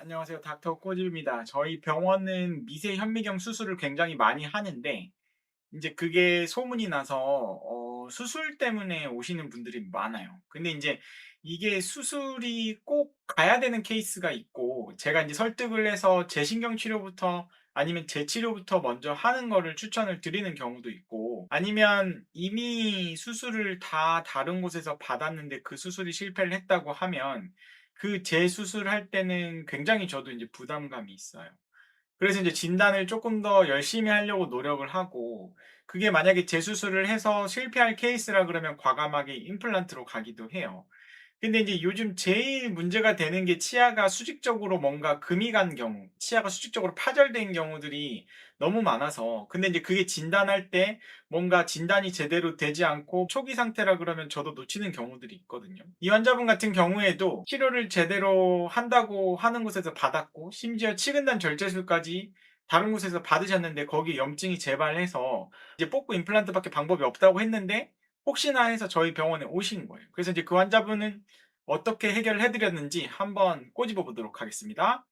안녕하세요. 닥터 꼬집입니다. 저희 병원은 미세 현미경 수술을 굉장히 많이 하는데 이제 그게 소문이 나서 수술 때문에 오시는 분들이 많아요. 근데 이제 이게 수술이 꼭 가야 되는 케이스가 있고 제가 이제 설득을 해서 재신경 치료부터 아니면 재치료부터 먼저 하는 거를 추천을 드리는 경우도 있고 아니면 이미 수술을 다 다른 곳에서 받았는데 그 수술이 실패를 했다고 하면 그 재수술할 때는 굉장히 저도 이제 부담감이 있어요. 그래서 이제 진단을 조금 더 열심히 하려고 노력을 하고 그게 만약에 재수술을 해서 실패할 케이스라 그러면 과감하게 임플란트로 가기도 해요. 근데 이제 요즘 제일 문제가 되는 게 치아가 수직적으로 뭔가 금이 간 경우, 치아가 수직적으로 파절된 경우들이 너무 많아서 근데 이제 그게 진단할 때 뭔가 진단이 제대로 되지 않고 초기 상태라 그러면 저도 놓치는 경우들이 있거든요. 이 환자분 같은 경우에도 치료를 제대로 한다고 하는 곳에서 받았고 심지어 치근단 절제술까지 다른 곳에서 받으셨는데 거기에 염증이 재발해서 이제 뽑고 임플란트밖에 방법이 없다고 했는데 혹시나 해서 저희 병원에 오신 거예요. 그래서 이제 그 환자분은 어떻게 해결을 해드렸는지 한번 꼬집어 보도록 하겠습니다.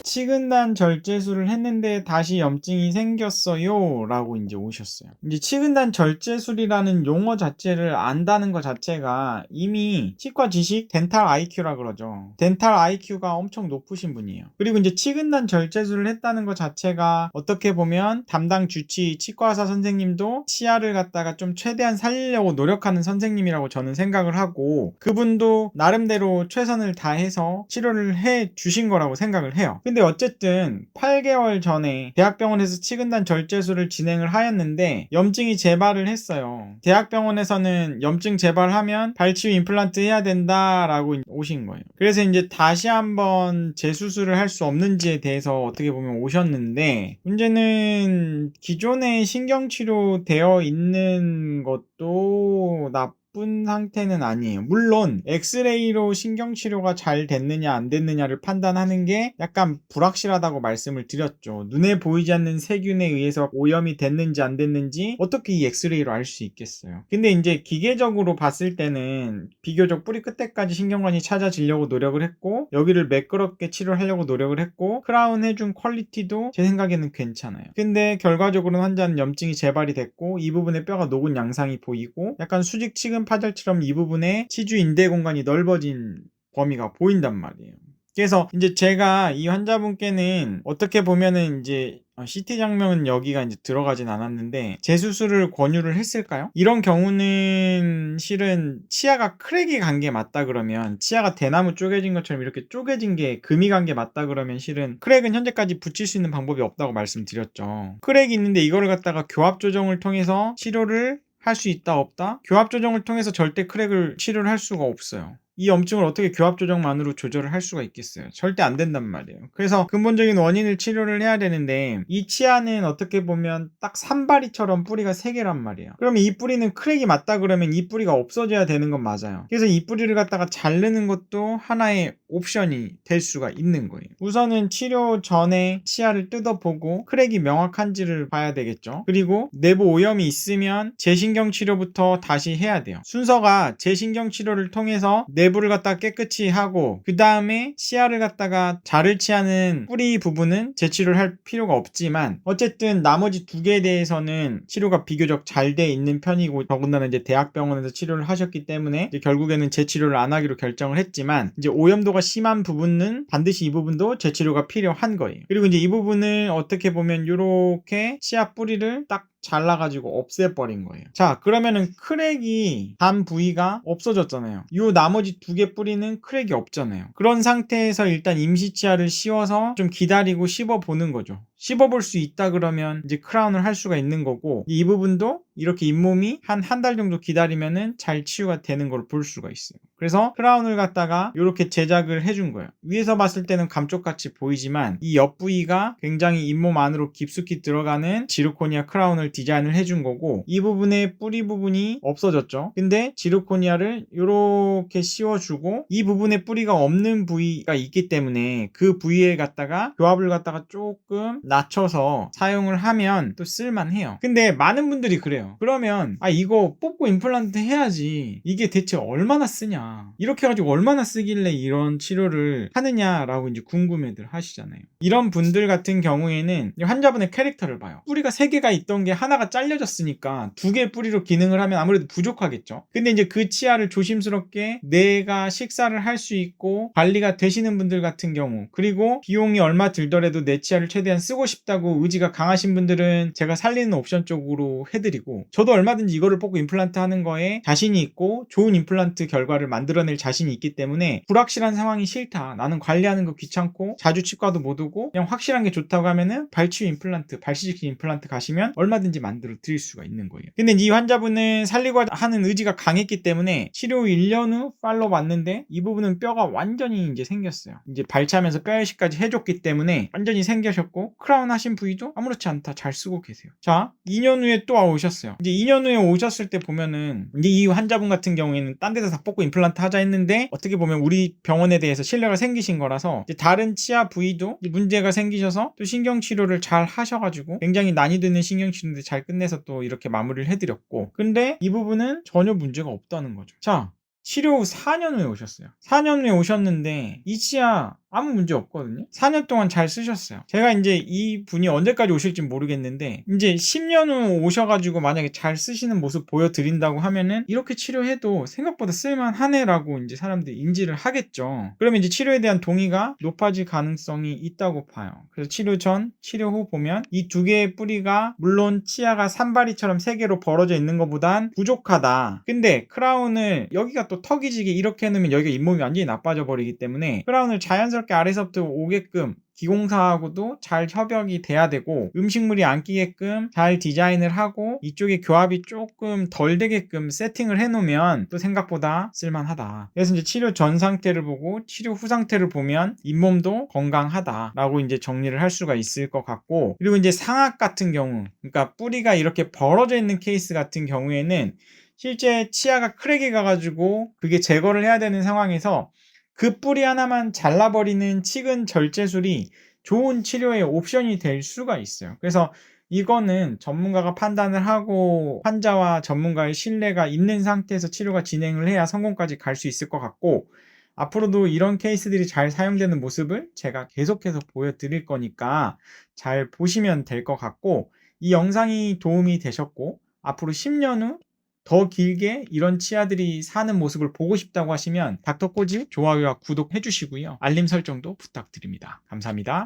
치근단 절제술을 했는데 다시 염증이 생겼어요 라고 이제 오셨어요. 이제 치근단 절제술이라는 용어 자체를 안다는 것 자체가 이미 치과 지식 덴탈 IQ라 그러죠. 덴탈 IQ가 엄청 높으신 분이에요. 그리고 이제 치근단 절제술을 했다는 것 자체가 어떻게 보면 담당 주치 치과의사 선생님도 치아를 갖다가 좀 최대한 살리려고 노력하는 선생님이라고 저는 생각을 하고 그분도 나름대로 최선을 다해서 치료를 해 주신 거라고 생각을 해요. 근데 어쨌든 8개월 전에 대학병원에서 치근단 절제술을 진행을 하였는데 염증이 재발을 했어요. 대학병원에서는 염증 재발하면 발치유 임플란트 해야 된다라고 오신 거예요. 그래서 이제 다시 한번 재수술을 할 수 없는지에 대해서 어떻게 보면 오셨는데 문제는 기존에 신경치료 되어 있는 것도 나쁜 상태는 아니에요. 물론 엑스레이로 신경치료가 잘 됐느냐 안 됐느냐를 판단하는 게 약간 불확실하다고 말씀을 드렸죠. 눈에 보이지 않는 세균에 의해서 오염이 됐는지 안 됐는지 어떻게 이 엑스레이로 알 수 있겠어요. 근데 이제 기계적으로 봤을 때는 비교적 뿌리 끝에까지 신경관이 찾아지려고 노력을 했고 여기를 매끄럽게 치료를 하려고 노력을 했고 크라운 해준 퀄리티도 제 생각에는 괜찮아요. 근데 결과적으로는 환자는 염증이 재발이 됐고 이 부분에 뼈가 녹은 양상이 보이고 약간 수직 치근 파절처럼 이 부분에 치주 인대 공간이 넓어진 범위가 보인단 말이에요. 그래서 이제 제가 이 환자분께는 어떻게 보면은 이제 CT 장면은 여기가 이제 들어가진 않았는데 재수술을 권유를 했을까요? 이런 경우는 실은 치아가 크랙이 간 게 맞다 그러면 치아가 대나무 쪼개진 것처럼 이렇게 쪼개진 게 금이 간 게 맞다 그러면 실은 크랙은 현재까지 붙일 수 있는 방법이 없다고 말씀드렸죠. 크랙이 있는데 이거를 갖다가 교합 조정을 통해서 치료를 할 수 있다 없다? 교합 조정을 통해서 절대 크랙을 치료를 할 수가 없어요. 이 염증을 어떻게 교합 조정만으로 조절을 할 수가 있겠어요? 절대 안 된단 말이에요. 그래서 근본적인 원인을 치료를 해야 되는데 이 치아는 어떻게 보면 딱 산발이처럼 뿌리가 3개란 말이에요. 그러면 이 뿌리는 크랙이 맞다 그러면 이 뿌리가 없어져야 되는 건 맞아요. 그래서 이 뿌리를 갖다가 자르는 것도 하나의 옵션이 될 수가 있는 거예요. 우선은 치료 전에 치아를 뜯어보고 크랙이 명확한지를 봐야 되겠죠. 그리고 내부 오염이 있으면 재신경 치료부터 다시 해야 돼요. 순서가 재신경 치료를 통해서 내부를 갖다가 깨끗이 하고 그 다음에 치아를 갖다가 자를 치아는 뿌리 부분은 재치료를 할 필요가 없지만 어쨌든 나머지 2개에 대해서는 치료가 비교적 잘 돼 있는 편이고 더군다나 이제 대학병원에서 치료를 하셨기 때문에 이제 결국에는 재치료를 안 하기로 결정을 했지만 이제 오염도가 심한 부분은 반드시 이 부분도 재치료가 필요한 거예요. 그리고 이제 이 부분을 어떻게 보면 이렇게 치아 뿌리를 딱 잘라가지고 없애버린 거예요. 자, 그러면은 크랙이 단 부위가 없어졌잖아요. 요 나머지 2개 뿌리는 크랙이 없잖아요. 그런 상태에서 일단 임시치아를 씌워서 좀 기다리고 씹어보는 거죠. 씹어볼 수 있다 그러면 이제 크라운을 할 수가 있는 거고 이 부분도 이렇게 잇몸이 한 달 정도 기다리면은 잘 치유가 되는 걸 볼 수가 있어요. 그래서 크라운을 갖다가 이렇게 제작을 해준 거예요. 위에서 봤을 때는 감쪽같이 보이지만 이 옆 부위가 굉장히 잇몸 안으로 깊숙이 들어가는 지르코니아 크라운을 디자인을 해준 거고, 이 부분의 뿌리 부분이 없어졌죠. 근데 지르코니아를 이렇게 씌워주고 이 부분에 뿌리가 없는 부위가 있기 때문에 그 부위에 갖다가 교합을 갖다가 조금 낮춰서 사용을 하면 또 쓸만해요. 근데 많은 분들이 그래요. 그러면 이거 뽑고 임플란트 해야지, 이게 대체 얼마나 쓰냐, 이렇게 해가지고 얼마나 쓰길래 이런 치료를 하느냐라고 이제 궁금해들 하시잖아요. 이런 분들 같은 경우에는 환자분의 캐릭터를 봐요. 뿌리가 3개가 있던 게 하나가 잘려졌으니까 2개 뿌리로 기능을 하면 아무래도 부족하겠죠. 근데 이제 그 치아를 조심스럽게 내가 식사를 할 수 있고 관리가 되시는 분들 같은 경우, 그리고 비용이 얼마 들더라도 내 치아를 최대한 쓰고 싶다고 의지가 강하신 분들은 제가 살리는 옵션 쪽으로 해드리고, 저도 얼마든지 이거를 뽑고 임플란트 하는 거에 자신이 있고 좋은 임플란트 결과를 만들어낼 자신이 있기 때문에, 불확실한 상황이 싫다, 나는 관리하는 거 귀찮고 자주 치과도 못 오고 그냥 확실한 게 좋다고 하면은 발치유 임플란트, 발시직진 임플란트 가시면 얼마든지 만들어 드릴 수가 있는 거예요. 근데 이 환자분은 살리고 하는 의지가 강했기 때문에 치료 후 1년 후 팔로우 받는데 이 부분은 뼈가 완전히 이제 생겼어요. 이제 발치하면서 뼈 이식까지 해줬기 때문에 완전히 생겨셨고, 크라운 하신 부위도 아무렇지 않다, 잘 쓰고 계세요. 자, 2년 후에 또 오셨어요. 이제 2년 후에 오셨을 때 보면은 이제 이 환자분 같은 경우에는 딴 데서 다 뽑고 임플란트 하자 했는데, 어떻게 보면 우리 병원에 대해서 신뢰가 생기신 거라서 이제 다른 치아 부위도 문제가 생기셔서 또 신경치료를 잘 하셔가지고 굉장히 난이도 있는 신경치료인데 잘 끝내서 또 이렇게 마무리를 해드렸고, 근데 이 부분은 전혀 문제가 없다는 거죠. 자, 치료 후 4년 후에 오셨어요. 4년 후에 오셨는데 이 치아 아무 문제 없거든요. 4년 동안 잘 쓰셨어요. 제가 이제 이 분이 언제까지 오실지 모르겠는데, 이제 10년 후 오셔가지고 만약에 잘 쓰시는 모습 보여드린다고 하면은 이렇게 치료해도 생각보다 쓸만하네라고 이제 사람들이 인지를 하겠죠. 그러면 이제 치료에 대한 동의가 높아질 가능성이 있다고 봐요. 그래서 치료 전, 치료 후 보면 이 2개의 뿌리가 물론 치아가 산발이처럼 3개로 벌어져 있는 것보단 부족하다. 근데 크라운을 여기가 또 턱이 지게 이렇게 해놓으면 여기가 잇몸이 완전히 나빠져 버리기 때문에 크라운을 자연스럽게 아래서부터 오게끔 기공사하고도 잘 협약이 돼야 되고, 음식물이 안 끼게끔 잘 디자인을 하고 이쪽에 교합이 조금 덜 되게끔 세팅을 해놓으면 또 생각보다 쓸만하다. 그래서 이제 치료 전 상태를 보고 치료 후 상태를 보면 잇몸도 건강하다라고 이제 정리를 할 수가 있을 것 같고, 그리고 이제 상악 같은 경우, 그러니까 뿌리가 이렇게 벌어져 있는 케이스 같은 경우에는 실제 치아가 크랙이 가가지고 그게 제거를 해야 되는 상황에서 그 뿌리 하나만 잘라버리는 치근 절제술이 좋은 치료의 옵션이 될 수가 있어요. 그래서 이거는 전문가가 판단을 하고 환자와 전문가의 신뢰가 있는 상태에서 치료가 진행을 해야 성공까지 갈 수 있을 것 같고, 앞으로도 이런 케이스들이 잘 사용되는 모습을 제가 계속해서 보여드릴 거니까 잘 보시면 될 것 같고, 이 영상이 도움이 되셨고 앞으로 10년 후 더 길게 이런 치아들이 사는 모습을 보고 싶다고 하시면 닥터코지 좋아요와 구독 해주시고요. 알림 설정도 부탁드립니다. 감사합니다.